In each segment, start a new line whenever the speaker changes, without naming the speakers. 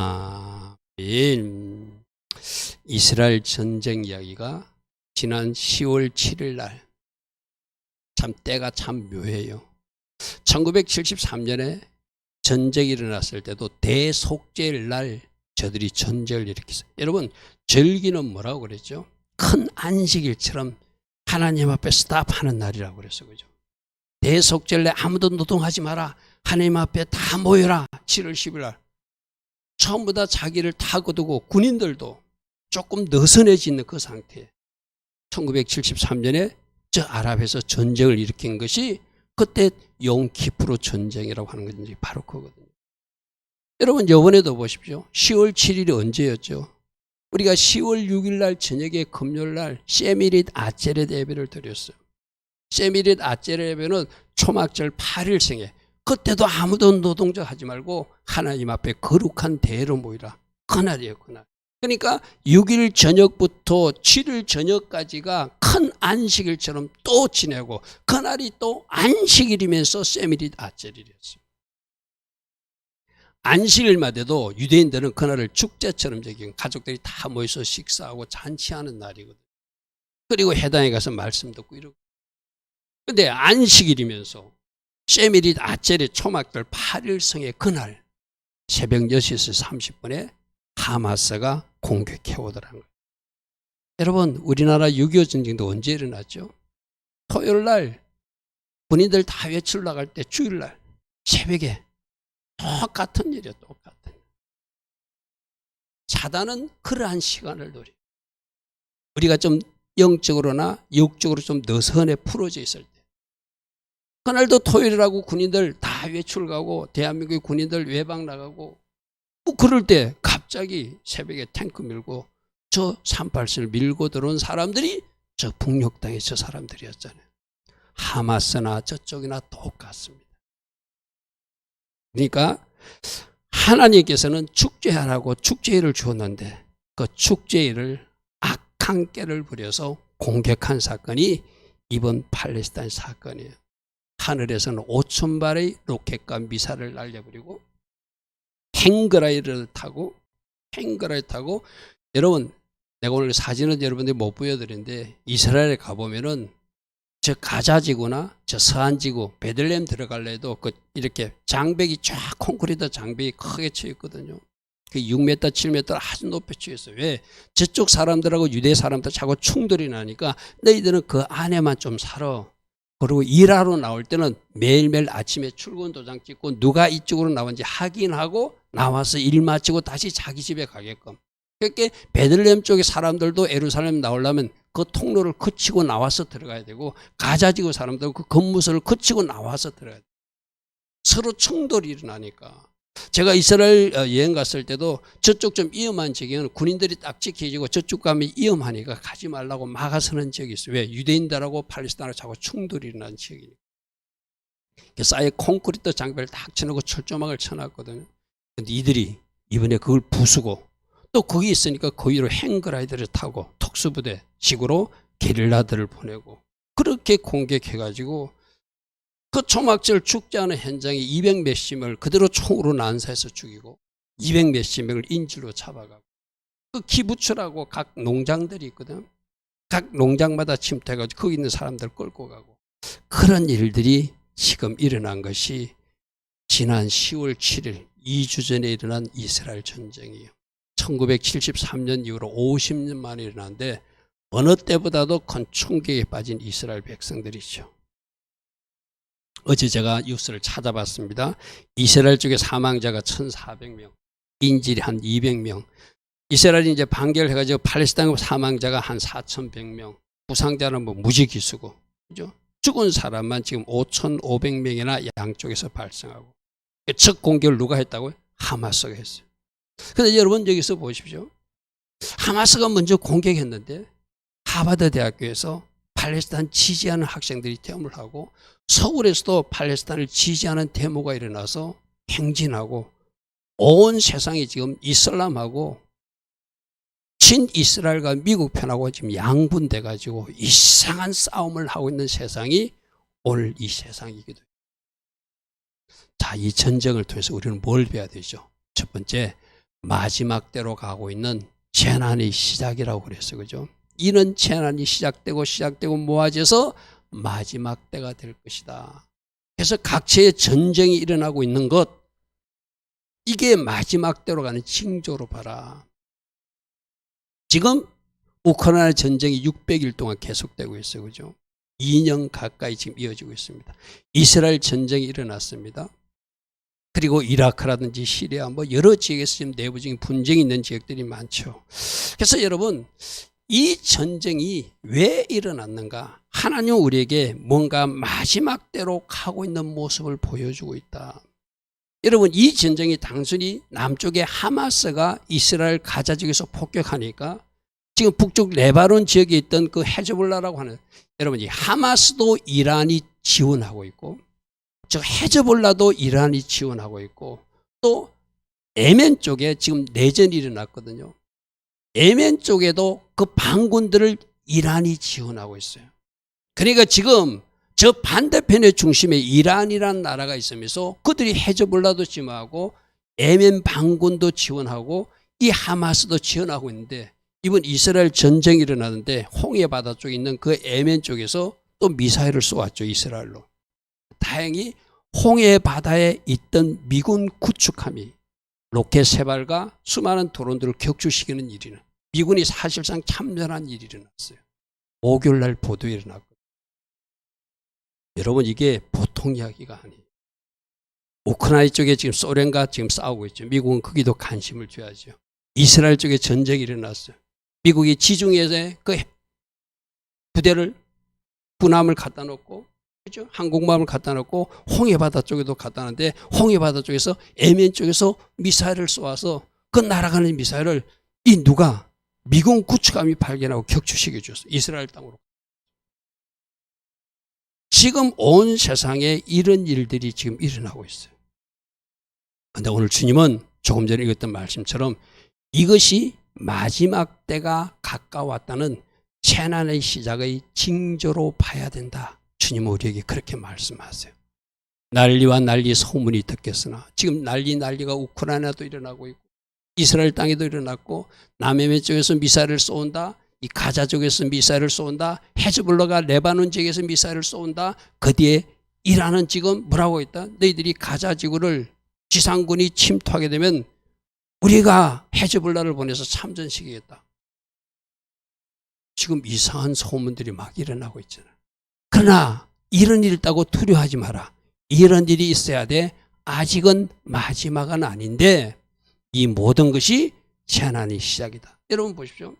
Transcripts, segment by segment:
아멘. 이스라엘 전쟁 이야기가 지난 10월 7일 날, 참 때가 참 묘해요. 1973년에 전쟁이 일어났을 때도 대속죄일 날 저들이 전쟁을 일으켰어요. 여러분, 절기는 뭐라고 그랬죠? 큰 안식일처럼 하나님 앞에 스탑하는 날이라고 그랬어요. 그죠? 대속죄일 날 아무도 노동하지 마라. 하나님 앞에 다 모여라. 7월 10일 날. 전부 다 자기를 다 거두고 군인들도 조금 느슨해지는 그 상태에 1973년에 저 아랍에서 전쟁을 일으킨 것이 그때 용키프로 전쟁이라고 하는 건지 바로 그거거든요. 여러분, 이번에도 보십시오. 10월 7일이 언제였죠? 우리가 10월 6일 날 저녁에 금요일 날 세미릿 아체렛 예배를 드렸어요. 세미릿 아체렛 예배는 초막절 8일 생에, 그때도 아무도 노동자 하지 말고 하나님 앞에 거룩한 대회로 모이라. 그날이에요, 그날. 그러니까 6일 저녁부터 7일 저녁까지가 큰 안식일처럼 또 지내고, 그날이 또 안식일이면서 세미릿 아체렛이었어요. 안식일마다도 유대인들은 그날을 축제처럼 여기고 가족들이 다 모여서 식사하고 잔치하는 날이거든요. 그리고 해당에 가서 말씀 듣고 이러고. 근데 안식일이면서 세미릿 아체렛 초막절 8일성의 그날 새벽 6시 30분에 하마스가 공격해 오더라는 거예요. 여러분, 우리나라 6.25 전쟁도 언제 일어났죠? 토요일 날 군인들 다 외출 나갈 때 주일날 새벽에 똑같은 일이에요. 똑같은. 사단은 그러한 시간을 노려요. 우리가 좀 영적으로나 육적으로 좀 느슨해 풀어져 있을 때, 그날도 토요일이라고 군인들 다 외출 가고 대한민국의 군인들 외박 나가고 그럴 때 갑자기 새벽에 탱크 밀고 저 38을 밀고 들어온 사람들이 저 북녘 땅의 저 사람들이었잖아요. 하마스나 저쪽이나 똑같습니다. 그러니까 하나님께서는 축제하라고 축제일을 주었는데 그 축제일을 악한 깨를 부려서 공격한 사건이 이번 팔레스타인 사건이에요. 하늘에서는 5,000발의 로켓과 미사일을 날려버리고 행그라이를 타고 여러분, 내가 오늘 사진은 여러분들이 못 보여드리는데 이스라엘에 가보면은 저 가자지구나 저 서안지구 베들레헴 들어갈래 해도 그 이렇게 장벽이 쫙 콘크리트 장벽이 크게 쳐 있거든요. 그 6m, 7m 아주 높이 쳐 있어요. 왜? 저쪽 사람들하고 유대 사람들 자꾸 충돌이 나니까 너희들은 그 안에만 좀 살아. 그리고 일하러 나올 때는 매일매일 아침에 출근 도장 찍고 누가 이쪽으로 나왔는지 확인하고 나와서 일 마치고 다시 자기 집에 가게끔. 그러니까 베들레헴 쪽의 사람들도 예루살렘 나오려면 그 통로를 거치고 나와서 들어가야 되고 가자지구 사람들도 그 건무소를 거치고 나와서 들어가야 돼요. 서로 충돌이 일어나니까. 제가 이스라엘 여행 갔을 때도 저쪽 좀 위험한 지역에는 군인들이 딱 지켜지고 저쪽 가면 위험하니까 가지 말라고 막아서는 지역이 있어요. 왜? 유대인들하고 팔레스타인하고 자꾸 충돌이 일어나는 지역이니까. 그래서 아예 콘크리트 장벽을 딱 쳐놓고 철조망을 쳐놨거든요. 근데 이들이 이번에 그걸 부수고 또 거기 있으니까 거기로 행그라이더를 타고 특수부대 식으로 게릴라들을 보내고 그렇게 공격해가지고 그 초막절 축제하는 현장에 200 몇십 명을 그대로 총으로 난사해서 죽이고 200 몇십 명을 인질로 잡아가고 그 기부처라고 각 농장들이 있거든. 각 농장마다 침투해가지고 거기 있는 사람들 끌고 가고 그런 일들이 지금 일어난 것이 지난 10월 7일 2주 전에 일어난 이스라엘 전쟁이에요. 1973년 이후로 50년 만에 일어났는데 어느 때보다도 큰 충격에 빠진 이스라엘 백성들이죠. 어제 제가 뉴스를 찾아봤습니다. 이스라엘 쪽에 사망자가 1,400명, 인질이 한 200명. 이스라엘이 이제 판결해가지고 팔레스타인 사망자가 한 4,100명, 부상자는 뭐 무지기수고, 그죠? 죽은 사람만 지금 5,500명이나 양쪽에서 발생하고. 첫 공격을 누가 했다고요? 하마스가 했어요. 그런데 여러분 여기서 보십시오. 하마스가 먼저 공격했는데 하버드 대학교에서 팔레스타인 지지하는 학생들이 데모를 하고 서울에서도 팔레스타인을 지지하는 데모가 일어나서 행진하고 온 세상이 지금 이슬람하고 친이스라엘과 미국 편하고 지금 양분돼 가지고 이상한 싸움을 하고 있는 세상이 오늘 이 세상이기도 해요. 자, 이 전쟁을 통해서 우리는 뭘 배워야 되죠? 첫 번째, 마지막 때로 가고 있는 재난의 시작이라고 그랬어요. 그죠? 이런 재난이 시작되고 모아져서 마지막 때가 될 것이다. 그래서 각처에 전쟁이 일어나고 있는 것, 이게 마지막 때로 가는 징조로 봐라. 지금 우크라이나 전쟁이 600일 동안 계속되고 있어요. 그죠? 2년 가까이 지금 이어지고 있습니다. 이스라엘 전쟁이 일어났습니다. 그리고 이라크라든지 시리아 뭐 여러 지역에서 지금 내부적인 분쟁이 있는 지역들이 많죠. 그래서 여러분, 이 전쟁이 왜 일어났는가? 하나님은 우리에게 뭔가 마지막 때로 가고 있는 모습을 보여주고 있다. 여러분, 이 전쟁이 단순히 남쪽의 하마스가 이스라엘 가자 지역에서 폭격하니까 지금 북쪽 레바논 지역에 있던 그 헤즈볼라라고 하는, 여러분, 이 하마스도 이란이 지원하고 있고, 저 헤즈볼라도 이란이 지원하고 있고, 또 예멘 쪽에 지금 내전이 일어났거든요. 예멘 쪽에도 그 반군들을 이란이 지원하고 있어요. 그러니까 지금 저 반대편의 중심에 이란이라는 나라가 있으면서 그들이 헤즈볼라도 지원하고 예멘 반군도 지원하고 이 하마스도 지원하고 있는데, 이번 이스라엘 전쟁이 일어나는데 홍해 바다 쪽에 있는 그 예멘 쪽에서 또 미사일을 쏘았죠. 이스라엘로. 다행히 홍해 바다에 있던 미군 구축함이 로켓 3발과 수많은 드론들을 격추시키는 일이는, 미군이 사실상 참전한 일이 일어났어요. 목요일 날 보도에 일어났거든요. 여러분, 이게 보통 이야기가 아니에요. 우크라이나 쪽에 지금 소련과 지금 싸우고 있죠. 미국은 거기도 관심을 줘야죠. 이스라엘 쪽에 전쟁이 일어났어요. 미국이 지중해에 그 부대를, 군함을 갖다 놓고, 그죠? 항공모함을 갖다 놓고 홍해바다 쪽에도 갖다 놨는데, 홍해바다 쪽에서 예멘 쪽에서 미사일을 쏘아서 그 날아가는 미사일을 이 누가 미군 구축함이 발견하고 격추시켜 줬어요. 이스라엘 땅으로. 지금 온 세상에 이런 일들이 지금 일어나고 있어요. 그런데 오늘 주님은 조금 전에 읽었던 말씀처럼 이것이 마지막 때가 가까웠다는 재난의 시작의 징조로 봐야 된다. 주님은 우리에게 그렇게 말씀하세요. 난리와 난리 소문이 듣겠으나, 지금 난리가 우크라이나도 일어나고 있고 이스라엘 땅에도 일어났고, 남예멘 쪽에서 미사일을 쏜다, 이 가자 쪽에서 미사일을 쏜다, 헤즈볼라가 레바논 지역에서 미사일을 쏜다. 그 뒤에 이란은 지금 뭐라고 했다? 너희들이 가자 지구를 지상군이 침투하게 되면 우리가 헤즈볼라를 보내서 참전시키겠다. 지금 이상한 소문들이 막 일어나고 있잖아요. 그러나 이런 일 있다고 두려워하지 마라. 이런 일이 있어야 돼. 아직은 마지막은 아닌데 이 모든 것이 재난의 시작이다. 여러분 보십시오.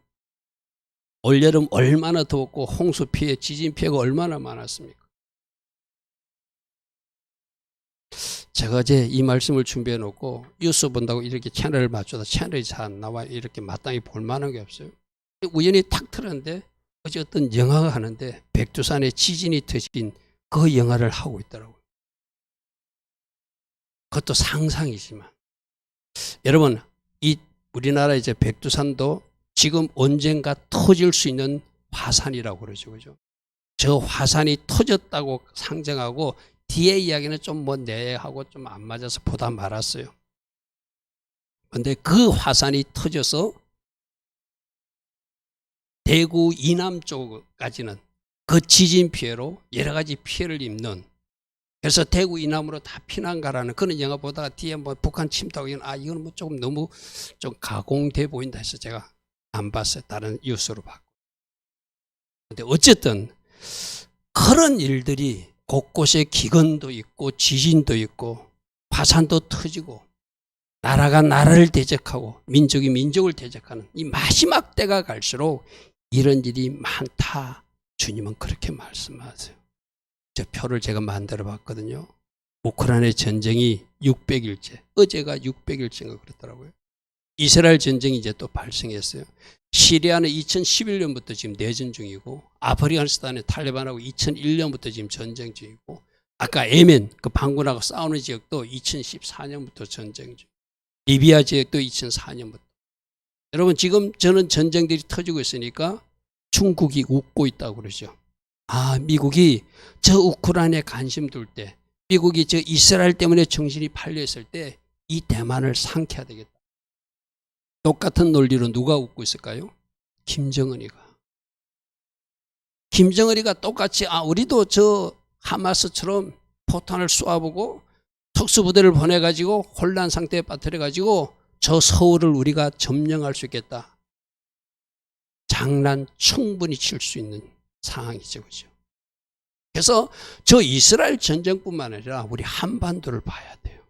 올여름 얼마나 더웠고 홍수 피해, 지진 피해가 얼마나 많았습니까? 제가 어제 이 말씀을 준비해 놓고 뉴스 본다고 이렇게 채널을 맞추다 채널이 잘 안 나와, 이렇게 마땅히 볼 만한 게 없어요. 우연히 탁 틀었는데 어제 어떤 영화가 하는데 백두산에 지진이 터진 그 영화를 하고 있더라고요. 그것도 상상이지만, 여러분, 이 우리나라 이제 백두산도 지금 언젠가 터질 수 있는 화산이라고 그러죠. 그죠? 저 화산이 터졌다고 상정하고 뒤에 이야기는 좀 뭐 내하고 좀 안 맞아서 보다 말았어요. 그런데 그 화산이 터져서 대구 이남 쪽까지는 그 지진 피해로 여러 가지 피해를 입는, 그래서 대구 이남으로 다 피난 가라는 그런 영화 보다가 뒤에 뭐 북한 침투하고 이건 뭐 조금 너무 좀 가공돼 보인다 해서 제가 안 봤어요. 다른 뉴스로 봤고. 근데 어쨌든 그런 일들이 곳곳에 기근도 있고 지진도 있고 화산도 터지고 나라가 나라를 대적하고 민족이 민족을 대적하는 이 마지막 때가 갈수록 이런 일이 많다. 주님은 그렇게 말씀하세요. 저 표를 제가 만들어 봤거든요. 우크라이나 전쟁이 600일째, 어제가 600일째인가 그랬더라고요. 이스라엘 전쟁이 이제 또 발생했어요. 시리아는 2011년부터 지금 내전 중이고, 아프가니스탄의 탈레반하고 2001년부터 지금 전쟁 중이고, 아까 예멘 그 반군하고 싸우는 지역도 2014년부터 전쟁 중, 리비아 지역도 2004년부터. 여러분, 지금 저는 전쟁들이 터지고 있으니까 중국이 웃고 있다고 그러죠. 아, 미국이 저 우크라이나에 관심 둘 때, 미국이 저 이스라엘 때문에 정신이 팔려 있을 때 이 대만을 상쾌해야 되겠다. 똑같은 논리로 누가 웃고 있을까요? 김정은이가. 김정은이가 똑같이 우리도 저 하마스처럼 포탄을 쏘아보고 특수부대를 보내가지고 혼란 상태에 빠뜨려가지고 저 서울을 우리가 점령할 수 있겠다. 장난 충분히 칠 수 있는 상황이죠. 그죠? 그래서 저 이스라엘 전쟁뿐만 아니라 우리 한반도를 봐야 돼요.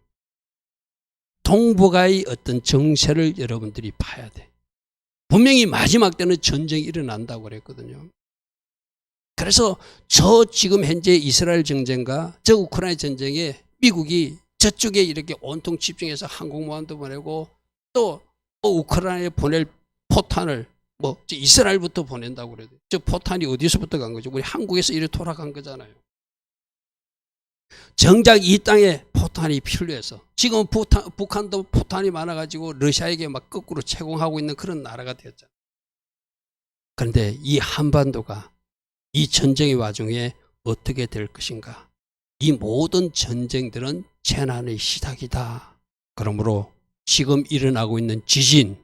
동북아의 어떤 정세를 여러분들이 봐야 돼. 분명히 마지막 때는 전쟁이 일어난다고 그랬거든요. 그래서 저 지금 현재 이스라엘 전쟁과 저 우크라이나 전쟁에 미국이 저쪽에 이렇게 온통 집중해서 항공모함도 보내고 또 우크라이나에 보낼 포탄을 이스라엘부터 보낸다고 그래요. 저 포탄이 어디서부터 간 거죠? 우리 한국에서 이렇게 돌아간 거잖아요. 정작 이 땅에 포탄이 필요해서 지금 북한도 포탄이 많아가지고 러시아에게 막 거꾸로 채공하고 있는 그런 나라가 되었잖아요. 그런데 이 한반도가 이 전쟁의 와중에 어떻게 될 것인가? 이 모든 전쟁들은 재난의 시작이다. 그러므로 지금 일어나고 있는 지진,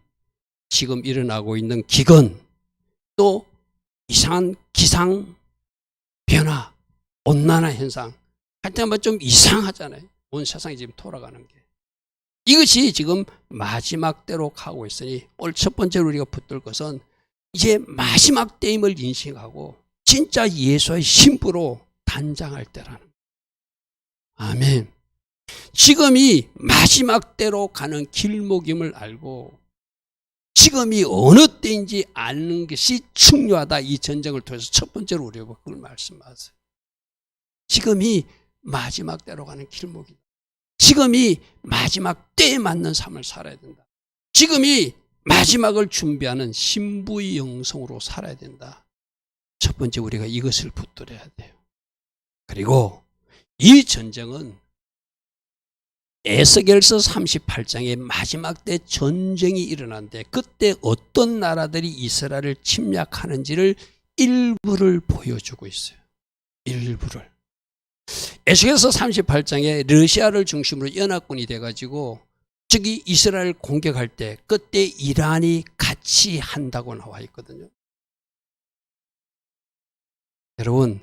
지금 일어나고 있는 기근, 또 이상한 기상 변화, 온난화 현상, 할 때마다 좀 이상하잖아요. 온 세상이 지금 돌아가는 게. 이것이 지금 마지막 때로 가고 있으니 오늘 첫 번째로 우리가 붙들 것은 이제 마지막 때임을 인식하고 진짜 예수의 신부로 단장할 때라는 거예요. 아멘. 지금이 마지막 때로 가는 길목임을 알고 지금이 어느 때인지 아는 것이 중요하다. 이 전쟁을 통해서 첫 번째로 우리가 그걸 말씀하세요. 지금이 마지막 때로 가는 길목이다. 지금이 마지막 때에 맞는 삶을 살아야 된다. 지금이 마지막을 준비하는 신부의 영성으로 살아야 된다. 첫 번째 우리가 이것을 붙들어야 돼요. 그리고 이 전쟁은 에스겔서 38장의 마지막 때 전쟁이 일어났는데 그때 어떤 나라들이 이스라엘을 침략하는지를 일부를 보여주고 있어요. 일부를. 에스겔서 38장에 러시아를 중심으로 연합군이 돼가지고 저기 이스라엘 공격할 때 그때 이란이 같이 한다고 나와 있거든요. 여러분,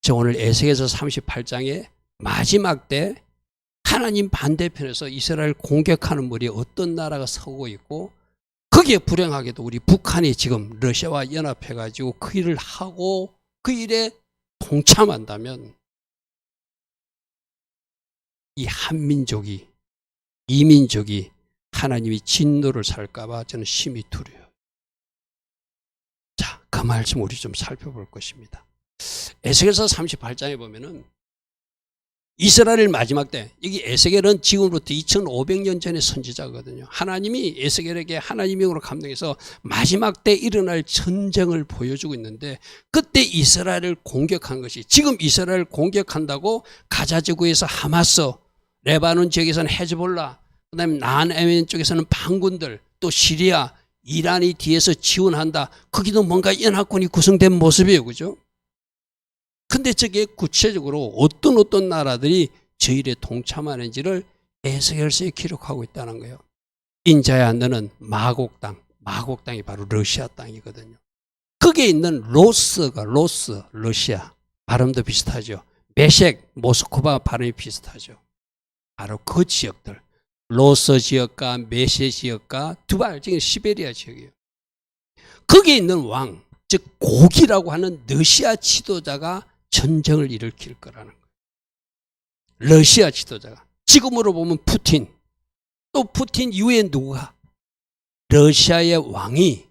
저 오늘 에스겔서 38장에 마지막 때 하나님 반대편에서 이스라엘 공격하는 무리에 어떤 나라가 서고 있고 거기에 불행하게도 우리 북한이 지금 러시아와 연합해가지고 그 일을 하고 그 일에 동참한다면 이 한민족이 이민족이 하나님이 진노를 살까봐 저는 심히 두려워요. 자, 그 말씀 우리 좀 살펴볼 것입니다. 에스겔서 38장에 보면은 이스라엘 마지막 때, 여기 에스겔은 지금부터 2500년 전의 선지자거든요. 하나님이 에스겔에게 하나님의 영으로 감동해서 마지막 때 일어날 전쟁을 보여주고 있는데 그때 이스라엘을 공격한 것이 지금 이스라엘을 공격한다고 가자 지구에서 하마스, 레바논 지역에서는 헤즈볼라, 그다음에 나한에멘 쪽에서는 반군들, 또 시리아, 이란이 뒤에서 지원한다. 거기도 뭔가 연합군이 구성된 모습이에요. 그죠? 근데 저게 구체적으로 어떤 나라들이 저 일에 동참하는지를 에스겔서에 기록하고 있다는 거예요. 인자야 너는 마곡 땅이 바로 러시아 땅이거든요. 거기에 있는 로스가 러시아 발음도 비슷하죠. 메색 모스크바 발음이 비슷하죠. 바로 그 지역들 로스 지역과 메세 지역과 두발 지금 시베리아 지역이에요. 거기에 있는 왕, 즉 고기라고 하는 러시아 지도자가 전쟁을 일으킬 거라는 거예요. 러시아 지도자가. 지금으로 보면 푸틴. 또 푸틴 이후에 누가? 러시아의 왕이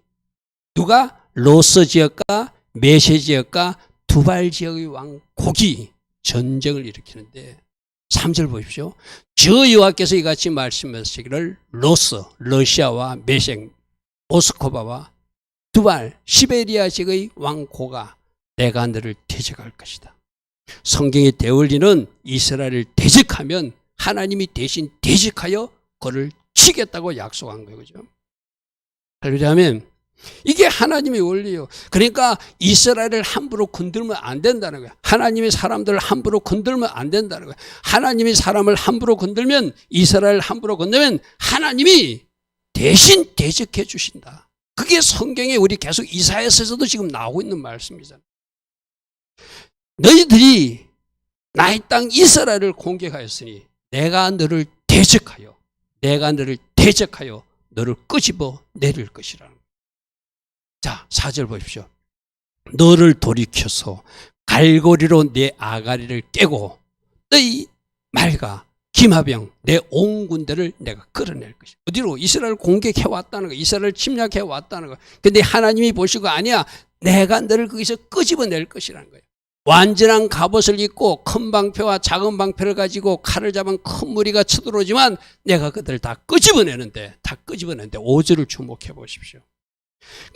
누가? 로스 지역과 메세 지역과 두발 지역의 왕 고기 전쟁을 일으키는데 3절 보십시오. 저 여호와께서 이같이 말씀하시기를 로스, 러시아와 메섹, 모스크바와 두발, 시베리아 지역의 왕 고가 내가 너를 대적할 것이다. 성경의 대원리는 이스라엘을 대적하면 하나님이 대신 대적하여 그를 치겠다고 약속한 거예요. 그죠? 그러면 이게 하나님의 원리예요. 그러니까 이스라엘을 함부로 건들면 안 된다는 거예요. 하나님의 사람들을 함부로 건들면 안 된다는 거예요. 하나님의 사람을 함부로 건들면 이스라엘을 함부로 건들면 하나님이 대신 대적해 주신다. 그게 성경에 우리 계속 이사야서에서도 지금 나오고 있는 말씀이잖아요. 너희들이 나의 땅 이스라엘을 공격하였으니 내가 너를 대적하여 너를 끄집어 내릴 것이라는 거예요. 자, 4절 보십시오. 너를 돌이켜서 갈고리로 내 아가리를 깨고 너희 말과 기마병 내 온 군대를 내가 끌어낼 것이야. 어디로? 이스라엘을 공격해 왔다는 거, 이스라엘을 침략해 왔다는 거. 근데 하나님이 보시고 아니야, 내가 너를 거기서 끄집어낼 것이라는 거예요. 완전한 갑옷을 입고 큰 방패와 작은 방패를 가지고 칼을 잡은 큰 무리가 쳐들어오지만 내가 그들을 다 끄집어내는데 5절을 주목해 보십시오.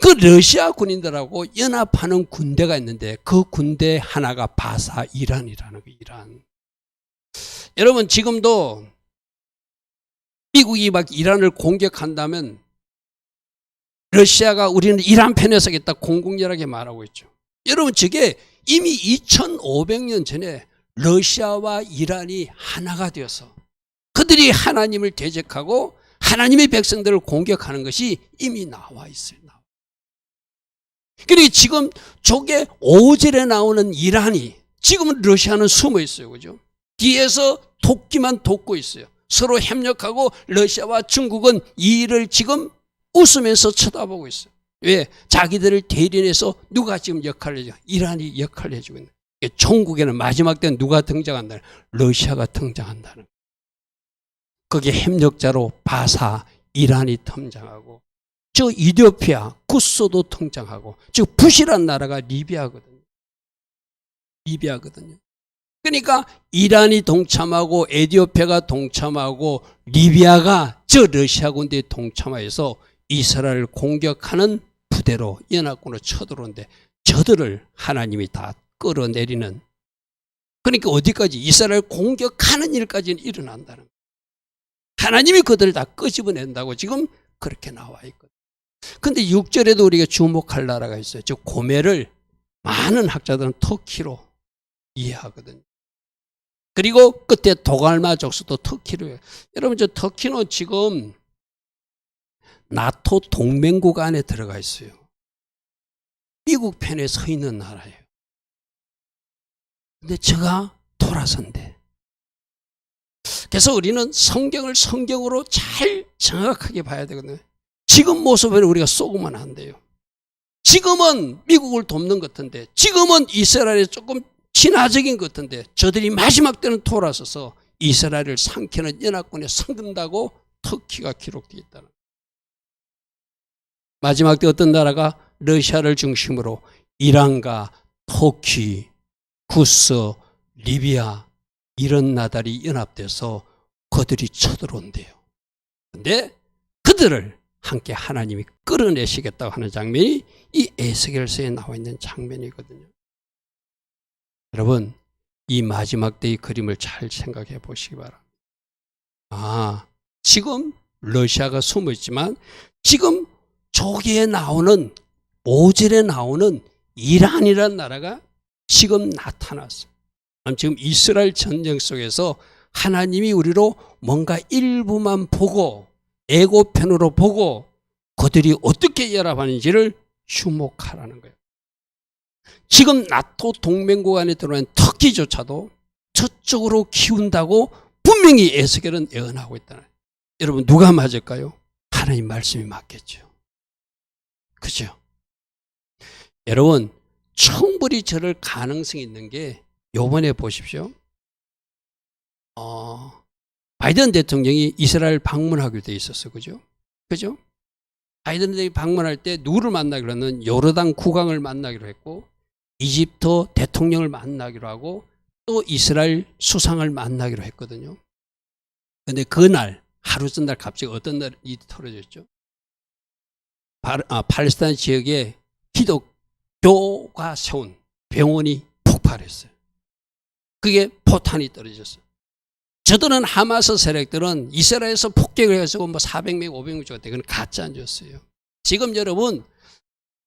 그 러시아 군인들하고 연합하는 군대가 있는데 그 군대 하나가 바사 이란이라는 거예요. 이란. 여러분, 지금도 미국이 막 이란을 공격한다면 러시아가 우리는 이란 편에 서겠다 공공연하게 말하고 있죠. 여러분, 저게 이미 2500년 전에 러시아와 이란이 하나가 되어서 그들이 하나님을 대적하고 하나님의 백성들을 공격하는 것이 이미 나와 있어요. 그러니까 지금 저게 5절에 나오는 이란이 지금은 러시아는 숨어 있어요. 그죠? 뒤에서 돕기만 돕고 있어요. 서로 협력하고 러시아와 중국은 이 일을 지금 웃으면서 쳐다보고 있어요. 왜? 자기들을 대리해서 누가 지금 역할을 해주고 이란이 역할을 해주고 있는 거예요. 종국에는 마지막 때는 누가 등장한다는 거예요? 러시아가 등장한다는 거예요. 거기에 협력자로 바사 이란이 등장하고 저 이디오피아 구소도 등장하고 저 부시란 나라가 리비아거든요. 그러니까 이란이 동참하고 에디오피아가 동참하고 리비아가 저 러시아 군대에 동참하여서 이스라엘을 공격하는 부대로 연합군으로 쳐들어오는데 저들을 하나님이 다 끌어내리는, 그러니까 어디까지? 이스라엘 공격하는 일까지는 일어난다는 거예요. 하나님이 그들을 다 끄집어낸다고 지금 그렇게 나와 있거든요. 근데 6절에도 우리가 주목할 나라가 있어요. 저 고멜을 많은 학자들은 터키로 이해하거든요. 그리고 끝에 도갈마 족수도 터키로 해요. 여러분, 저 터키는 지금 나토 동맹국 안에 들어가 있어요. 미국 편에 서 있는 나라예요. 근데 저가 돌아선대. 그래서 우리는 성경을 성경으로 잘 정확하게 봐야 되거든요. 지금 모습을 우리가 쏘고만 안 돼요. 지금은 미국을 돕는 것 같은데, 지금은 이스라엘이 조금 친화적인 것 같은데, 저들이 마지막 때는 돌아서서 이스라엘을 삼키는 연합군에 성근다고 터키가 기록되어 있다는. 마지막 때 어떤 나라가 러시아를 중심으로 이란과 터키, 구스, 리비아 이런 나라들이 연합돼서 그들이 쳐들어온대요. 그런데 그들을 함께 하나님이 끌어내시겠다고 하는 장면이 이 에스겔서에 나와 있는 장면이거든요. 여러분, 이 마지막 때의 그림을 잘 생각해 보시기 바랍니다. 지금 러시아가 숨어 있지만 지금 저기에 나오는 5절에 나오는 이란이라는 나라가 지금 나타났어요. 지금 이스라엘 전쟁 속에서 하나님이 우리로 뭔가 일부만 보고 애고편으로 보고 그들이 어떻게 연합하는지를 주목하라는 거예요. 지금 나토 동맹국 안에 들어온 터키조차도 저쪽으로 키운다고 분명히 에스겔은 예언하고 있다는 거예요. 여러분, 누가 맞을까요? 하나님 말씀이 맞겠죠. 그죠? 여러분, 충분히 저럴 가능성이 있는 게 요번에 보십시오. 바이든 대통령이 이스라엘 방문하기로 돼 있었어. 그죠? 그죠? 바이든 대통령이 방문할 때 누구를 만나기로 하면 요르단 국왕을 만나기로 했고, 이집트 대통령을 만나기로 하고, 또 이스라엘 수상을 만나기로 했거든요. 근데 그날, 하루 전날 갑자기 어떤 날이 터져졌죠? 팔레스타인 지역에 기독교가 세운 병원이 폭발했어요. 그게 포탄이 떨어졌어요. 저들은 하마스 세력들은 이스라엘에서 폭격을 해가지고 400명, 500명 죽었대. 그건 가짜 뉴스예요. 지금 여러분,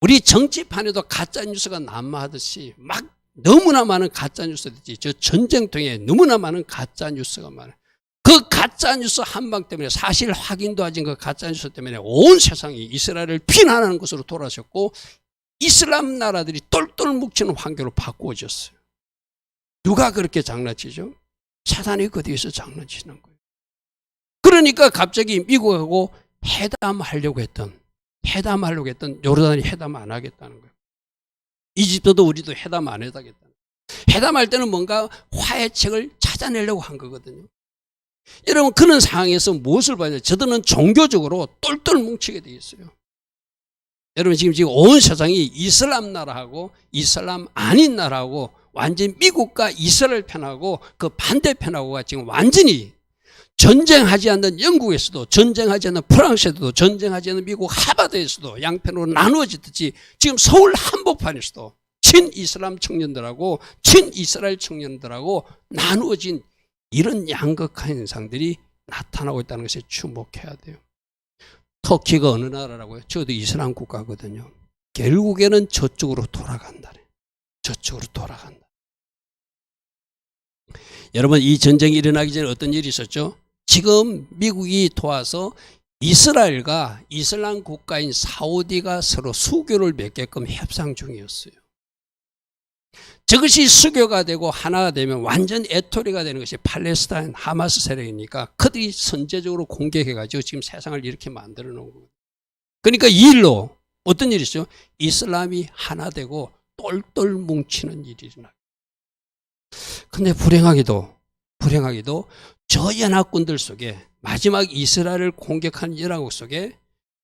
우리 정치판에도 가짜 뉴스가 난무하듯이 막 너무나 많은 가짜 뉴스들이 저 전쟁통에 너무나 많은 가짜 뉴스가 많아요. 그 가짜뉴스 한방 때문에 사실 확인도 하진 그 가짜뉴스 때문에 온 세상이 이스라엘을 비난하는 것으로 돌아섰고 이슬람 나라들이 똘똘 뭉치는 환경으로 바꾸어졌어요. 누가 그렇게 장난치죠? 사단이 그 뒤에서 장난치는 거예요. 그러니까 갑자기 미국하고 회담하려고 했던 요르단이 회담 안 하겠다는 거예요. 이집트도 우리도 회담 안 해다겠다는 거예요. 회담할 때는 뭔가 화해책을 찾아내려고 한 거거든요. 여러분 그런 상황에서 무엇을 봐야 돼요? 저들은 종교적으로 똘똘 뭉치게 돼 있어요. 여러분 지금 온 세상이 이슬람 나라하고 이슬람 아닌 나라하고 완전히 미국과 이스라엘 편하고 그 반대편하고가 지금 완전히 전쟁하지 않는 영국에서도 전쟁하지 않는 프랑스에서도 전쟁하지 않는 미국 하버드에서도 양편으로 나누어지듯이 지금 서울 한복판에서도 친이슬람 청년들하고 친이스라엘 청년들하고 나누어진 이런 양극화 현상들이 나타나고 있다는 것에 주목해야 돼요. 터키가 어느 나라라고요? 저도 이슬람 국가거든요. 결국에는 저쪽으로 돌아간다. 저쪽으로 돌아간다. 여러분 이 전쟁이 일어나기 전에 어떤 일이 있었죠? 지금 미국이 도와서 이스라엘과 이슬람 국가인 사우디가 서로 수교를 맺게끔 협상 중이었어요. 저것이 수교가 되고 하나가 되면 완전 애토리가 되는 것이 팔레스타인 하마스 세력이니까 그들이 선제적으로 공격해가지고 지금 세상을 이렇게 만들어 놓은 거예요. 그러니까 이 일로 어떤 일이 있어요? 이슬람이 하나 되고 똘똘 뭉치는 일이 일어나요. 근데 불행하게도 저 연합군들 속에 마지막 이스라엘을 공격한 연합국 속에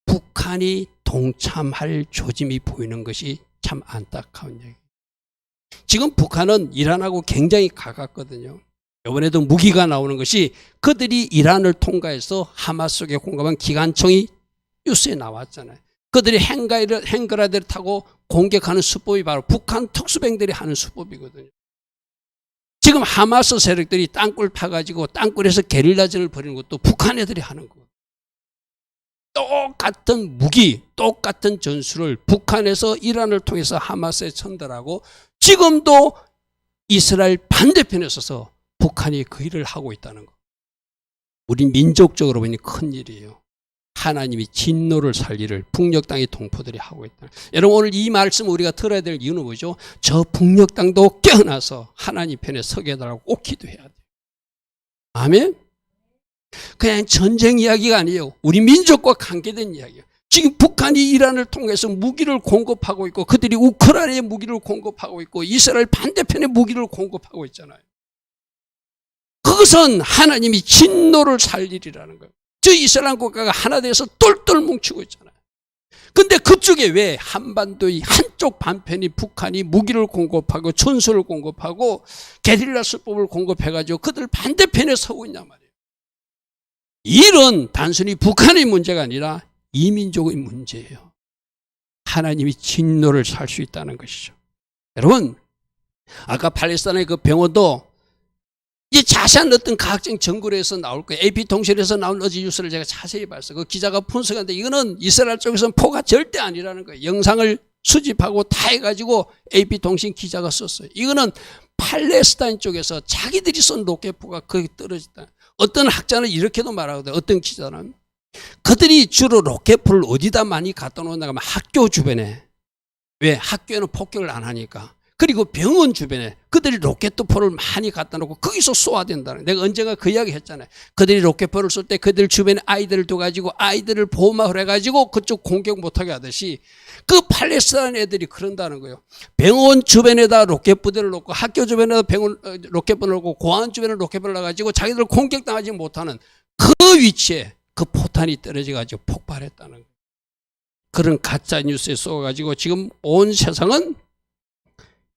북한이 동참할 조짐이 보이는 것이 참 안타까운 얘기예요. 지금 북한은 이란하고 굉장히 가깝거든요. 이번에도 무기가 나오는 것이 그들이 이란을 통과해서 하마스 속에 공격한 기관총이 뉴스에 나왔잖아요. 그들이 행그라드를 타고 공격하는 수법이 바로 북한 특수병들이 하는 수법이거든요. 지금 하마스 세력들이 땅굴 파가지고 땅굴에서 게릴라전을 벌이는 것도 북한 애들이 하는 거예요. 똑같은 무기, 똑같은 전술을 북한에서 이란을 통해서 하마스에 전달하고 지금도 이스라엘 반대편에 서서 북한이 그 일을 하고 있다는 거. 우리 민족적으로 보니 큰일이에요. 하나님이 진노를 살 일을 북녘 땅의 동포들이 하고 있다. 여러분 오늘 이 말씀 우리가 들어야 될 이유는 뭐죠? 저 북녘 땅도 깨어나서 하나님 편에 서게 해달라고 꼭 기도해야 돼요. 아멘? 그냥 전쟁 이야기가 아니에요. 우리 민족과 관계된 이야기예요. 지금 북한이 이란을 통해서 무기를 공급하고 있고 그들이 우크라이나에 무기를 공급하고 있고 이스라엘 반대편에 무기를 공급하고 있잖아요. 그것은 하나님이 진노를 살 일이라는 거예요. 저 이슬람 국가가 하나 돼서 똘똘 뭉치고 있잖아요. 근데 그쪽에 왜 한반도의 한쪽 반편이 북한이 무기를 공급하고 전술을 공급하고 게릴라 수법을 공급해가지고 그들 반대편에 서고 있냔 말이에요. 이 일은 단순히 북한의 문제가 아니라 이민족의 문제예요. 하나님이 진노를 살 수 있다는 것이죠. 여러분 아까 팔레스타인의 그 병원도 이제 자세한 어떤 과학적 정보에서 나올 거예요. AP통신에서 나온 어제 뉴스를 제가 자세히 봤어요. 그 기자가 분석하는데 이거는 이스라엘 쪽에서는 포가 절대 아니라는 거예요. 영상을 수집하고 다 해가지고 AP통신 기자가 썼어요. 이거는 팔레스타인 쪽에서 자기들이 쏜 로켓포가 거기 떨어졌다. 어떤 학자는 이렇게도 말하거든요. 어떤 기자는 그들이 주로 로켓포를 어디다 많이 갖다 놓는가 하면 학교 주변에. 왜? 학교에는 폭격을 안 하니까. 그리고 병원 주변에 그들이 로켓포를 많이 갖다 놓고 거기서 쏘아댄다는. 내가 언젠가 그 이야기 했잖아요. 그들이 로켓포를 쏠 때 그들 주변에 아이들을 둬가지고 아이들을 보호막을 해가지고 그쪽 공격 못하게 하듯이 그 팔레스타인 애들이 그런다는 거예요. 병원 주변에다 로켓부대를 놓고 학교 주변에다 로켓부대를 놓고 고아원 주변에 로켓부대를 놔가지고 자기들 공격당하지 못하는 그 위치에 그 포탄이 떨어져가지고 폭발했다는 거예요. 그런 가짜 뉴스에 쏘아가지고 지금 온 세상은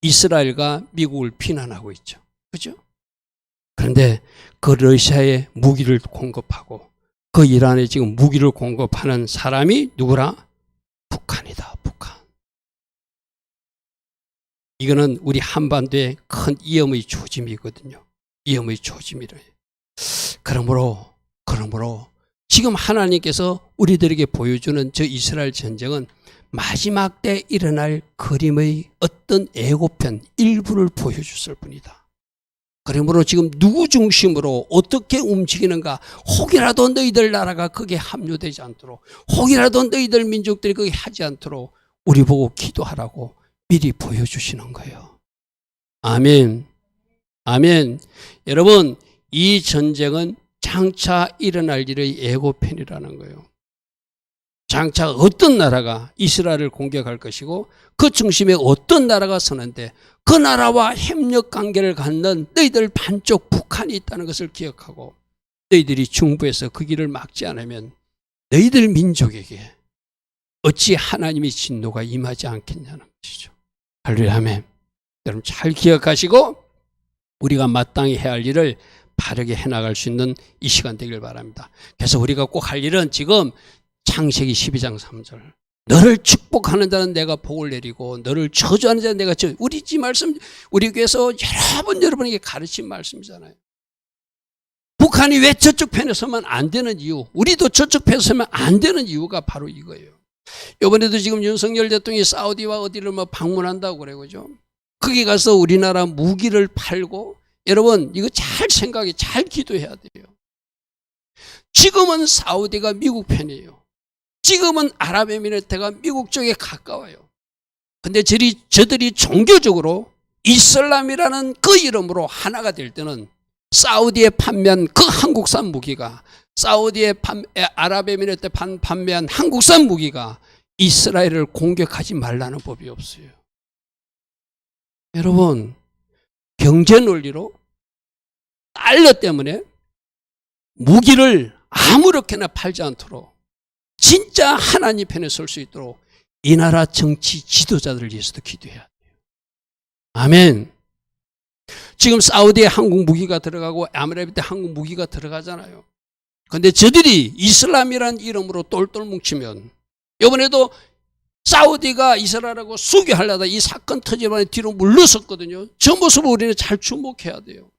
이스라엘과 미국을 비난하고 있죠. 그죠? 그런데 그 러시아에 무기를 공급하고 그 이란에 지금 무기를 공급하는 사람이 누구라? 북한이다. 북한. 이거는 우리 한반도의 큰 위험의 조짐이거든요. 위험의 조짐이래. 그러므로 지금 하나님께서 우리들에게 보여주는 저 이스라엘 전쟁은 마지막 때 일어날 그림의 어떤 예고편 일부를 보여줬을 뿐이다. 그러므로 지금 누구 중심으로 어떻게 움직이는가, 혹이라도 너희들 나라가 거기에 합류되지 않도록, 혹이라도 너희들 민족들이 거기에 하지 않도록 우리 보고 기도하라고 미리 보여주시는 거예요. 아멘. 아멘. 여러분, 이 전쟁은 장차 일어날 일의 예고편이라는 거예요. 장차 어떤 나라가 이스라엘을 공격할 것이고 그 중심에 어떤 나라가 서는데 그 나라와 협력 관계를 갖는 너희들 반쪽 북한이 있다는 것을 기억하고 너희들이 중부에서 그 길을 막지 않으면 너희들 민족에게 어찌 하나님의 진노가 임하지 않겠냐는 것이죠. 할렐루야. 아멘. 여러분 잘 기억하시고 우리가 마땅히 해야 할 일을 바르게 해나갈 수 있는 이 시간 되길 바랍니다. 그래서 우리가 꼭 할 일은 지금 창세기 12장 3절, 너를 축복하는 자는 내가 복을 내리고 너를 저주하는 자는 내가 우리 이 말씀, 우리 교회에서 여러분에게 가르친 말씀이잖아요. 북한이 왜 저쪽 편에 서면 안 되는 이유, 우리도 저쪽 편에 서면 안 되는 이유가 바로 이거예요. 이번에도 지금 윤석열 대통령이 사우디와 어디를 방문한다고 그래요, 그죠? 거기 가서 우리나라 무기를 팔고, 여러분 이거 잘 생각해, 잘 기도해야 돼요. 지금은 사우디가 미국 편이에요. 지금은 아랍에미리트가 미국 쪽에 가까워요. 근데 저들이 종교적으로 이슬람이라는 그 이름으로 하나가 될 때는 사우디에 판매한 그 한국산 무기가, 사우디에 아랍에미리트에 판매한 한국산 무기가 이스라엘을 공격하지 말라는 법이 없어요. 여러분, 경제 논리로 달러 때문에 무기를 아무렇게나 팔지 않도록 진짜 하나님 편에 설 수 있도록 이 나라 정치 지도자들을 위해서도 기도해야 돼요. 아멘. 지금 사우디에 한국 무기가 들어가고 아랍에미리트에 한국 무기가 들어가잖아요. 그런데 저들이 이슬람이라는 이름으로 똘똘 뭉치면, 이번에도 사우디가 이스라엘하고 수교하려다 이 사건 터지면 뒤로 물러섰거든요. 저 모습을 우리는 잘 주목해야 돼요.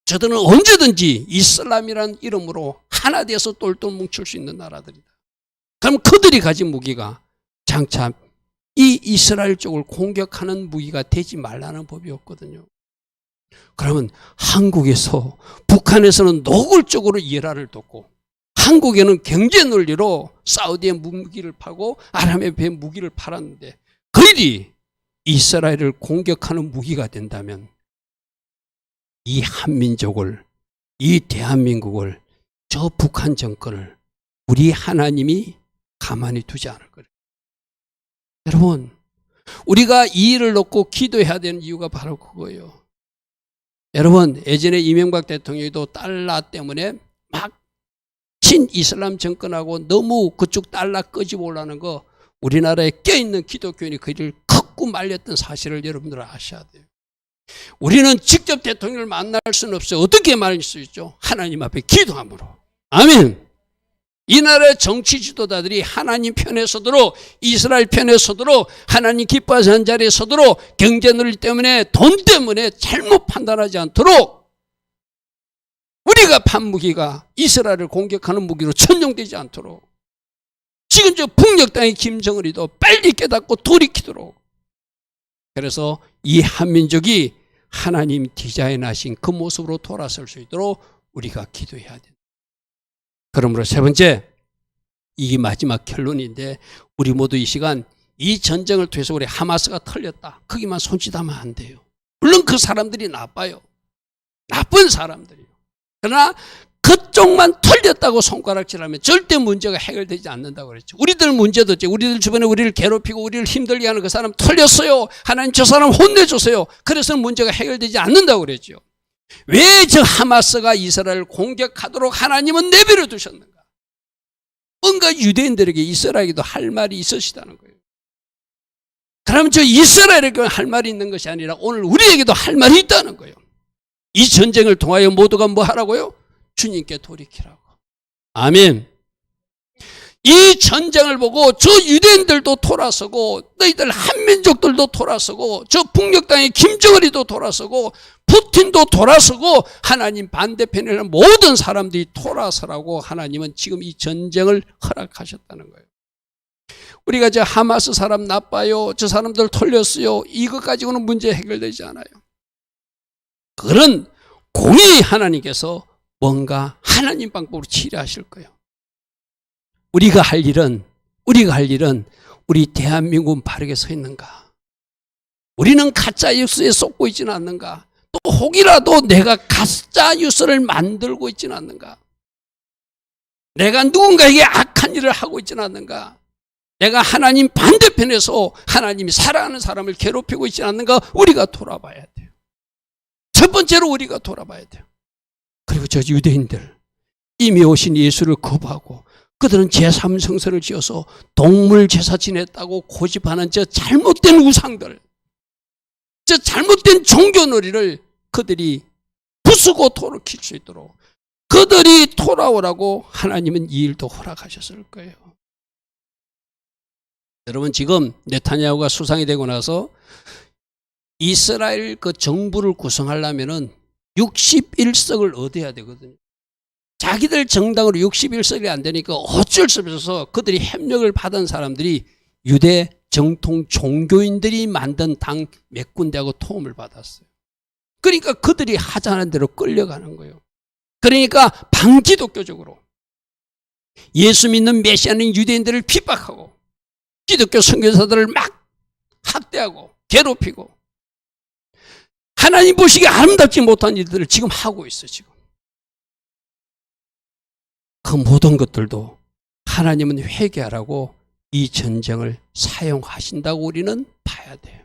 저들은 언제든지 이슬람이라는 이름으로 하나 되어서 똘똘 뭉칠 수 있는 나라들이다. 그럼 그들이 가진 무기가 장차 이 이스라엘 쪽을 공격하는 무기가 되지 말라는 법이 없거든요. 그러면 한국에서, 북한에서는 노골적으로 이해라를 돕고 한국에는 경제 논리로 사우디에 무기를 파고 아랍에 무기를 팔았는데 그들이 이스라엘을 공격하는 무기가 된다면 이 한민족을, 이 대한민국을, 저 북한 정권을 우리 하나님이 가만히 두지 않을 거예요. 여러분, 우리가 이 일을 놓고 기도해야 되는 이유가 바로 그거예요. 여러분, 예전에 이명박 대통령도 달러 때문에 막 친이슬람 정권하고 너무 그쪽 달러 끄집어오려는 거, 우리나라에 껴있는 기독교인이 그 일을 컸고 말렸던 사실을 여러분들 아셔야 돼요. 우리는 직접 대통령을 만날 수는 없어요. 어떻게 만날 수 있죠? 하나님 앞에 기도함으로. 아멘. 이 나라의 정치 지도자들이 하나님 편에 서도록, 이스라엘 편에 서도록, 하나님 기뻐하시는 자리에 서도록, 경제 논리 때문에, 돈 때문에 잘못 판단하지 않도록 우리가 판 무기가 이스라엘을 공격하는 무기로 천용되지 않도록, 지금 저 북녘 땅의 김정은이도 빨리 깨닫고 돌이키도록, 그래서 이 한민족이 하나님 디자인하신 그 모습으로 돌아설 수 있도록 우리가 기도해야 된다. 그러므로 세 번째, 이게 마지막 결론인데, 우리 모두 이 시간 이 전쟁을 통해서 우리 하마스가 털렸다, 거기만 손짓하면 안 돼요. 물론 그 사람들이 나빠요. 나쁜 사람들이요. 그러나 그쪽만 털렸다고 손가락질하면 절대 문제가 해결되지 않는다고 그랬죠. 우리들 문제도 있죠. 우리들 주변에 우리를 괴롭히고 우리를 힘들게 하는 그 사람 털렸어요. 하나님 저 사람 혼내줬어요. 그래서 문제가 해결되지 않는다고 그랬죠. 왜 저 하마스가 이스라엘을 공격하도록 하나님은 내버려 두셨는가? 뭔가 유대인들에게, 이스라엘에게도 할 말이 있으시다는 거예요. 그러면 저 이스라엘에게 할 말이 있는 것이 아니라 오늘 우리에게도 할 말이 있다는 거예요. 이 전쟁을 통하여 모두가 뭐 하라고요? 주님께 돌이키라고. 아멘. 이 전쟁을 보고 저 유대인들도 돌아서고, 너희들 한민족들도 돌아서고, 저 북녘 땅의 김정은이도 돌아서고, 푸틴도 돌아서고, 하나님 반대편에 있는 모든 사람들이 돌아서라고 하나님은 지금 이 전쟁을 허락하셨다는 거예요. 우리가 저 하마스 사람 나빠요, 저 사람들 털렸어요, 이것 가지고는 문제 해결되지 않아요. 그런 공의의 하나님께서 뭔가 하나님 방법으로 치료하실 거예요. 우리가 할 일은 우리 대한민국은 바르게 서 있는가? 우리는 가짜 뉴스에 속고 있지는 않는가? 또 혹이라도 내가 가짜 뉴스를 만들고 있지는 않는가? 내가 누군가에게 악한 일을 하고 있지는 않는가? 내가 하나님 반대편에서 하나님이 사랑하는 사람을 괴롭히고 있지는 않는가? 우리가 돌아봐야 돼요. 첫 번째로 우리가 돌아봐야 돼요. 그리고 저 유대인들, 이미 오신 예수를 거부하고 그들은 제3성전을 지어서 동물 제사 지냈다고 고집하는 저 잘못된 우상들, 저 잘못된 종교놀이를 그들이 부수고 돌이킬 수 있도록 그들이 돌아오라고 하나님은 이 일도 허락하셨을 거예요. 여러분, 지금 네타냐후가 수상이 되고 나서 이스라엘 그 정부를 구성하려면은 61석을 얻어야 되거든요. 자기들 정당으로 61석이 안 되니까 어쩔 수 없어서 그들이 협력을 받은 사람들이 유대 정통 종교인들이 만든 당 몇 군데하고 도움을 받았어요. 그러니까 그들이 하자는 대로 끌려가는 거예요. 그러니까 반기독교적으로 예수 믿는 메시아인 유대인들을 핍박하고 기독교 선교사들을 막 학대하고 괴롭히고 하나님 보시기에 아름답지 못한 일들을 지금 하고 있어요. 지금 그 모든 것들도 하나님은 회개하라고 이 전쟁을 사용하신다고 우리는 봐야 돼요.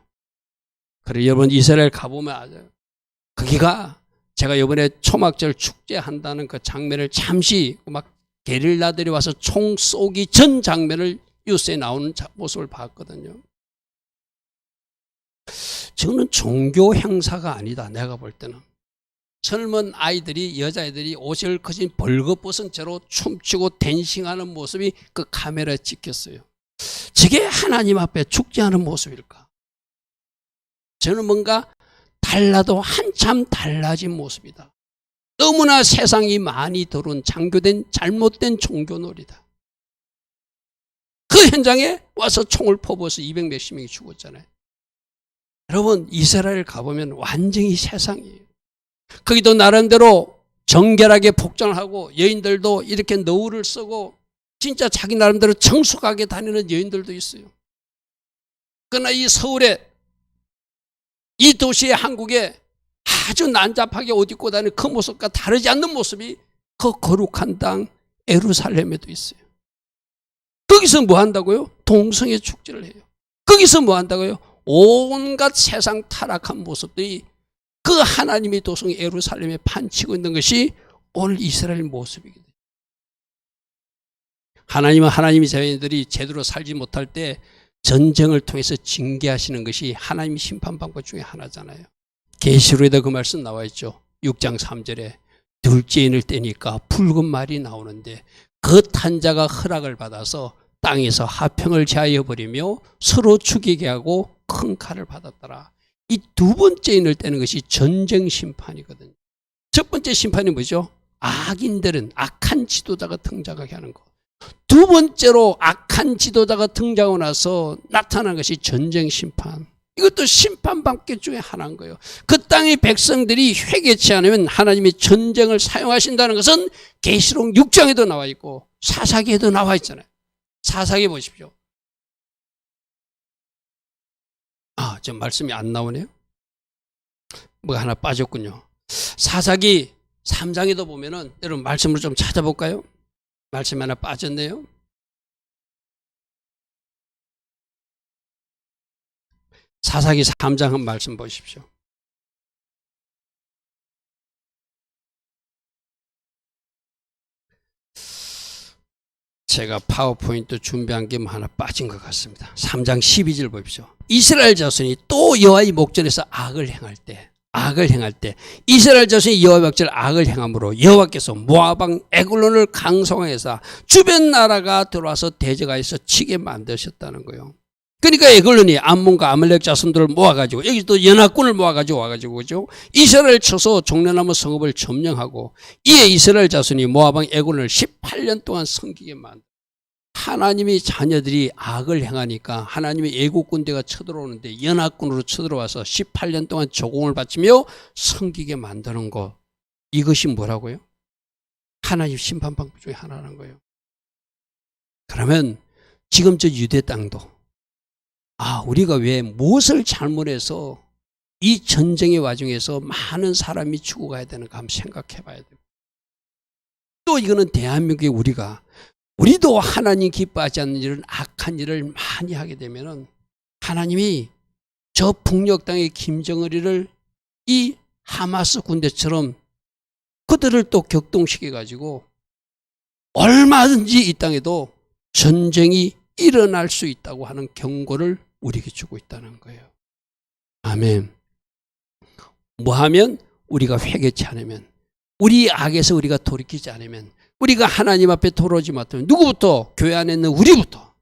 그래, 여러분 이스라엘 가보면 아요. 거기가 제가 이번에 초막절 축제한다는 그 장면을 잠시 막 게릴라들이 와서 총 쏘기 전 장면을 뉴스에 나오는 모습을 봤거든요. 저는 종교 행사가 아니다. 내가 볼 때는 젊은 아이들이, 여자애들이 옷을 거진 벌거벗은 채로 춤추고 댄싱하는 모습이 그 카메라에 찍혔어요. 저게 하나님 앞에 축제하는 모습일까? 저는 뭔가 달라도 한참 달라진 모습이다. 너무나 세상이 많이 들어온 장교된 잘못된 종교놀이다. 그 현장에 와서 총을 퍼부어서 200 몇십 명이 죽었잖아요. 여러분, 이스라엘 가보면 완전히 세상이에요. 거기도 나름대로 정결하게 복장을 하고 여인들도 이렇게 너울을 쓰고 진짜 자기 나름대로 청숙하게 다니는 여인들도 있어요. 그러나 이 서울에, 이 도시의 한국에 아주 난잡하게 옷 입고 다니는 그 모습과 다르지 않는 모습이 그 거룩한 땅 예루살렘에도 있어요. 거기서 뭐 한다고요? 동성애 축제를 해요. 거기서 뭐 한다고요? 온갖 세상 타락한 모습들이 그 하나님의 도성 예루살렘에 판치고 있는 것이 오늘 이스라엘 모습이거든요. 하나님은 하나님의 자녀들이 제대로 살지 못할 때 전쟁을 통해서 징계하시는 것이 하나님의 심판 방법 중에 하나잖아요. 계시록에도 그 말씀 나와 있죠. 6장 3절에 둘째인을 떼니까 붉은 말이 나오는데 그 탄자가 허락을 받아서 땅에서 화평을 제하여 버리며 서로 죽이게 하고 큰 칼을 받았더라. 이 두 번째 인을 떼는 것이 전쟁 심판이거든요. 첫 번째 심판이 뭐죠? 악인들은, 악한 지도자가 등장하게 하는 것. 두 번째로 악한 지도자가 등장하고 나서 나타난 것이 전쟁 심판. 이것도 심판 방법 중에 하나인 거예요. 그 땅의 백성들이 회개치 않으면 하나님이 전쟁을 사용하신다는 것은 계시록 6장에도 나와 있고 사사기에도 나와 있잖아요. 사사기 보십시오. 좀 말씀이 안 나오네요. 뭐가 하나 빠졌군요. 사사기 3장에도 보면은 여러분 말씀을 좀 찾아볼까요? 말씀이 하나 빠졌네요. 사사기 3장 한 말씀 보십시오. 제가 파워포인트 준비한 게 하나 빠진 것 같습니다. 3장 12절 보십시오. 이스라엘 자손이 또 여호와의 목전에서 악을 행할 때 이스라엘 자손이 여호와의 목전에 악을 행함으로 여호와께서 모압 왕 에글론을 강성하여서 주변 나라가 들어와서 대적하여서 치게 만드셨다는 거예요. 그러니까 에글론이 암몬과 아말렉 자손들을 모아가지고 여기 또 연합군을 모아가지고 와가지고 그죠? 이스라엘 쳐서 종려나무 성읍을 점령하고 이에 이스라엘 자손이 모압 왕 에글론을 18년 동안 섬기게 만들었어요. 하나님의 자녀들이 악을 행하니까 하나님의 애국 군대가 쳐들어오는데 연합군으로 쳐들어와서 18년 동안 조공을 바치며 섬기게 만드는 것, 이것이 뭐라고요? 하나님 심판 방법 중에 하나라는 거예요. 그러면 지금 저 유대 땅도 우리가 왜 무엇을 잘못해서 이 전쟁의 와중에서 많은 사람이 죽어가야 되는가 한번 생각해 봐야 돼요. 또 이거는 대한민국의 우리도 하나님 기뻐하지 않는 일은 악한 일을 많이 하게 되면은 하나님이 저 북녘 땅의 김정은이를 이 하마스 군대처럼 그들을 또 격동시켜 가지고 얼마든지 이 땅에도 전쟁이 일어날 수 있다고 하는 경고를 우리에게 주고 있다는 거예요. 아멘. 뭐하면? 우리가 회개치 않으면, 우리 악에서 우리가 돌이키지 않으면, 우리가 하나님 앞에 돌아오지 못하면, 누구부터? 교회 안에 있는 우리부터.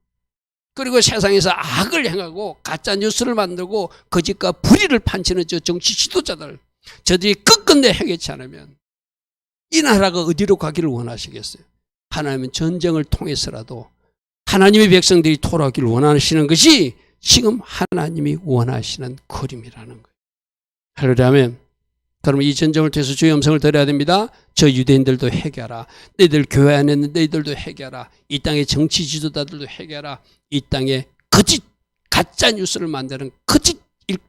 그리고 세상에서 악을 행하고 가짜 뉴스를 만들고 거짓과 불의를 판치는 저 정치 지도자들, 저들이 끝끝내 회개치 않으면 이 나라가 어디로 가기를 원하시겠어요? 하나님은 전쟁을 통해서라도 하나님의 백성들이 돌아오기를 원하시는 것이 지금 하나님이 원하시는 그림이라는 거예요. 할렐루야. 아멘. 그러면 이 전쟁을 통해서 주의 음성을 들어야 됩니다. 저 유대인들도 회개하라. 너희들 교회 안에 있는 너희들도 회개하라. 이 땅의 정치 지도자들도 회개하라. 이 땅에 거짓 가짜 뉴스를 만드는 거짓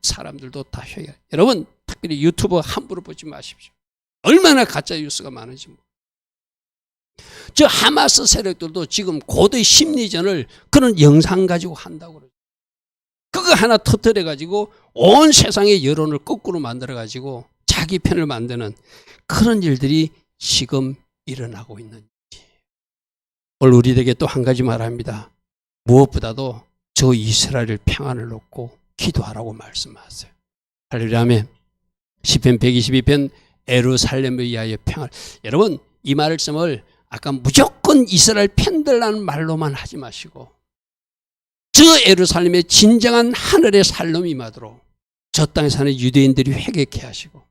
사람들도 다 회개하라. 여러분 특별히 유튜브 함부로 보지 마십시오. 얼마나 가짜 뉴스가 많은지. 저 하마스 세력들도 지금 고도의 심리전을 그런 영상 가지고 한다고 그러죠. 그거 하나 터뜨려 가지고 온 세상의 여론을 거꾸로 만들어 가지고 자기 편을 만드는 그런 일들이 지금 일어나고 있는 일이에요. 오늘 우리에게 또 한 가지 말합니다. 무엇보다도 저 이스라엘 평안을 놓고 기도하라고 말씀하세요. 할렐루야. 아멘. 시편 122편 예루살렘을 위하여 평안. 여러분 이 말씀을 아까 무조건 이스라엘 편들라는 말로만 하지 마시고 저 예루살렘의 진정한 하늘의 살림이 임하도록 저 땅에 사는 유대인들이 회개케 하시고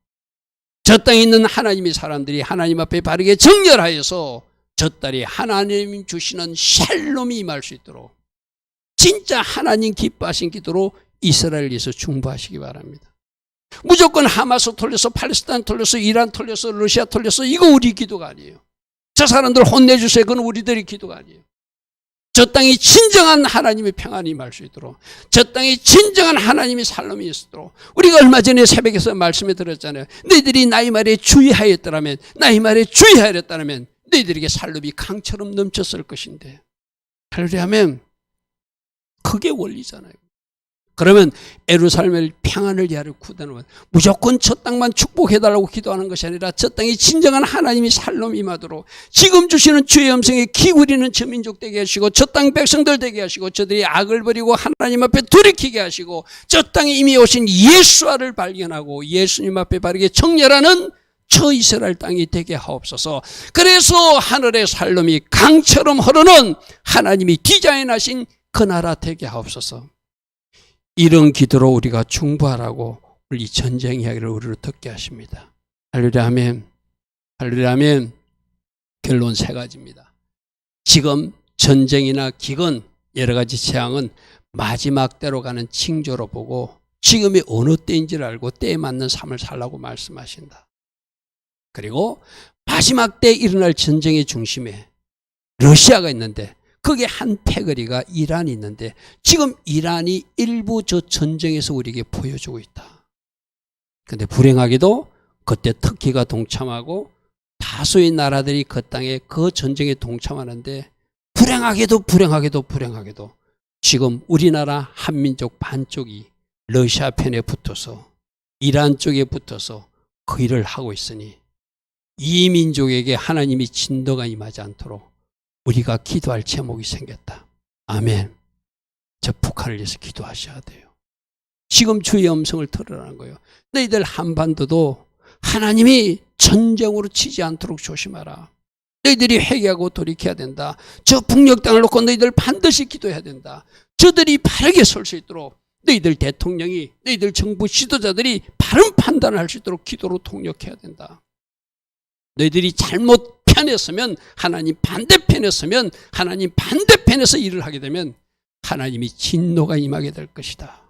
저 땅에 있는 하나님의 사람들이 하나님 앞에 바르게 정결하여서 저 딸이 하나님 주시는 샬롬이 임할 수 있도록 진짜 하나님 기뻐하신 기도로 이스라엘을 위해서 중보하시기 바랍니다. 무조건 하마스 털려서 팔레스타인 털려서 이란 털려서 러시아 털려서 이거 우리 기도가 아니에요. 저 사람들 혼내주세요. 그건 우리들의 기도가 아니에요. 저 땅이 진정한 하나님의 평안이 임할 수 있도록 저 땅이 진정한 하나님의 살림이 있도록 우리가 얼마 전에 새벽에서 말씀에 들었잖아요. 너희들이 나의 말에 주의하였더라면 나의 말에 주의하였다면 너희들에게 살림이 강처럼 넘쳤을 것인데. 할렐루야. 아멘. 그게 원리잖아요. 그러면 예루살렘의 평안을 위하여 구하는 무조건 저 땅만 축복해달라고 기도하는 것이 아니라 저 땅이 진정한 하나님이 살롬 임하도록 지금 주시는 주의 음성에 기울이는 저 민족 되게 하시고 저 땅 백성들 되게 하시고 저들이 악을 버리고 하나님 앞에 돌이키게 하시고 저 땅에 이미 오신 예수와를 발견하고 예수님 앞에 바르게 정렬하는 저 이스라엘 땅이 되게 하옵소서. 그래서 하늘의 살롬이 강처럼 흐르는 하나님이 디자인하신 그 나라 되게 하옵소서. 이런 기도로 우리가 중보하라고 우리 전쟁 이야기를 우리로 듣게 하십니다. 할렐루야. 아멘. 할렐루야. 아멘. 결론 3가지입니다. 지금 전쟁이나 기근 여러 가지 재앙은 마지막 때로 가는 징조로 보고 지금이 어느 때인지를 알고 때에 맞는 삶을 살라고 말씀하신다. 그리고 마지막 때 일어날 전쟁의 중심에 러시아가 있는데 거기에 한 패거리가 이란이 있는데 지금 이란이 일부 저 전쟁에서 우리에게 보여주고 있다. 그런데 불행하게도 그때 터키가 동참하고 다수의 나라들이 그 땅에 그 전쟁에 동참하는데 불행하게도 지금 우리나라 한민족 반쪽이 러시아 편에 붙어서 이란 쪽에 붙어서 그 일을 하고 있으니 이 민족에게 하나님이 진도가 임하지 않도록 우리가 기도할 제목이 생겼다. 아멘. 저 북한을 위해서 기도하셔야 돼요. 지금 주의 음성을 들으라는 거예요. 너희들 한반도도 하나님이 전쟁으로 치지 않도록 조심하라. 너희들이 회개하고 돌이켜야 된다. 저 북녘 땅을 놓고 너희들 반드시 기도해야 된다. 저들이 바르게 설 수 있도록 너희들 대통령이 너희들 정부 지도자들이 바른 판단을 할 수 있도록 기도로 통역해야 된다. 너희들이 잘못 편에 서면, 하나님 반대편에 서면, 하나님 반대편에서 일을 하게 되면 하나님이 진노가 임하게 될 것이다.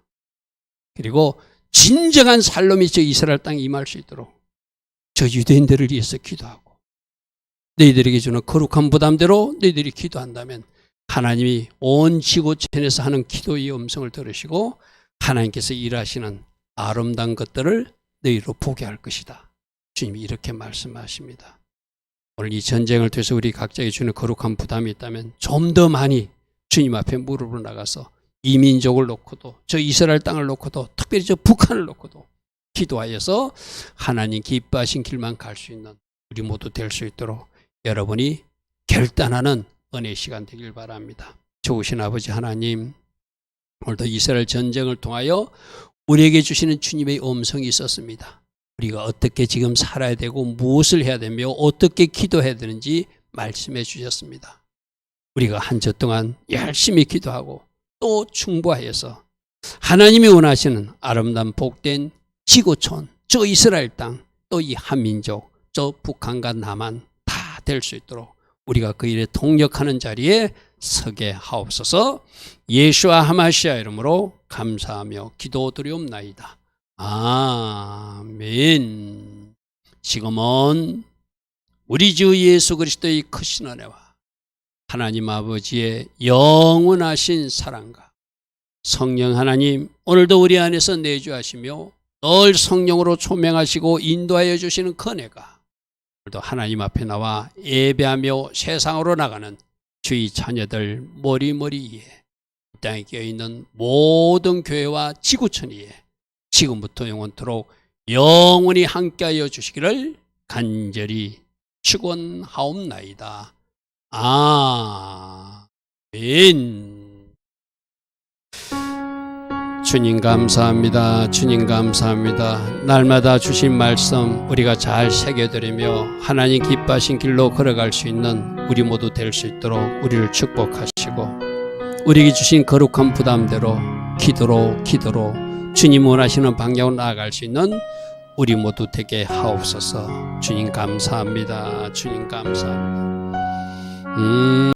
그리고 진정한 살롬이 저 이스라엘 땅에 임할 수 있도록 저 유대인들을 위해서 기도하고 너희들에게 주는 거룩한 부담대로 너희들이 기도한다면 하나님이 온 지구촌에서 하는 기도의 음성을 들으시고 하나님께서 일하시는 아름다운 것들을 너희로 보게 할 것이다. 주님이 이렇게 말씀하십니다. 오늘 이 전쟁을 통해서 우리 각자에게 주는 거룩한 부담이 있다면 좀 더 많이 주님 앞에 무릎을 나가서 이 민족을 놓고도 저 이스라엘 땅을 놓고도 특별히 저 북한을 놓고도 기도하여서 하나님 기뻐하신 길만 갈 수 있는 우리 모두 될 수 있도록 여러분이 결단하는 은혜의 시간 되길 바랍니다. 좋으신 아버지 하나님, 오늘도 이스라엘 전쟁을 통하여 우리에게 주시는 주님의 음성이 있었습니다. 우리가 어떻게 지금 살아야 되고 무엇을 해야 되며 어떻게 기도해야 되는지 말씀해 주셨습니다. 우리가 한 주 동안 열심히 기도하고 또 충고하여서 하나님이 원하시는 아름다운 복된 지구촌, 저 이스라엘 땅, 또 이 한민족, 저 북한과 남한 다 될 수 있도록 우리가 그 일에 동력하는 자리에 서게 하옵소서. 예수와 하마시아 이름으로 감사하며 기도드리옵나이다. 아멘. 지금은 우리 주 예수 그리스도의 크신 은혜와 하나님 아버지의 영원하신 사랑과 성령 하나님 오늘도 우리 안에서 내주하시며 늘 성령으로 초명하시고 인도하여 주시는 그 은혜가 오늘도 하나님 앞에 나와 예배하며 세상으로 나가는 주의 자녀들 머리머리 위에 이 땅에 끼어있는 모든 교회와 지구촌 위에 지금부터 영원토록 영원히 함께하여 주시기를 간절히 축원하옵나이다. 아멘. 주님 감사합니다. 주님 감사합니다. 날마다 주신 말씀 우리가 잘 새겨드리며 하나님 기뻐하신 길로 걸어갈 수 있는 우리 모두 될 수 있도록 우리를 축복하시고 우리에게 주신 거룩한 부담대로 기도로 주님 원하시는 방향으로 나아갈 수 있는 우리 모두 되게 하옵소서. 주님 감사합니다. 주님 감사합니다.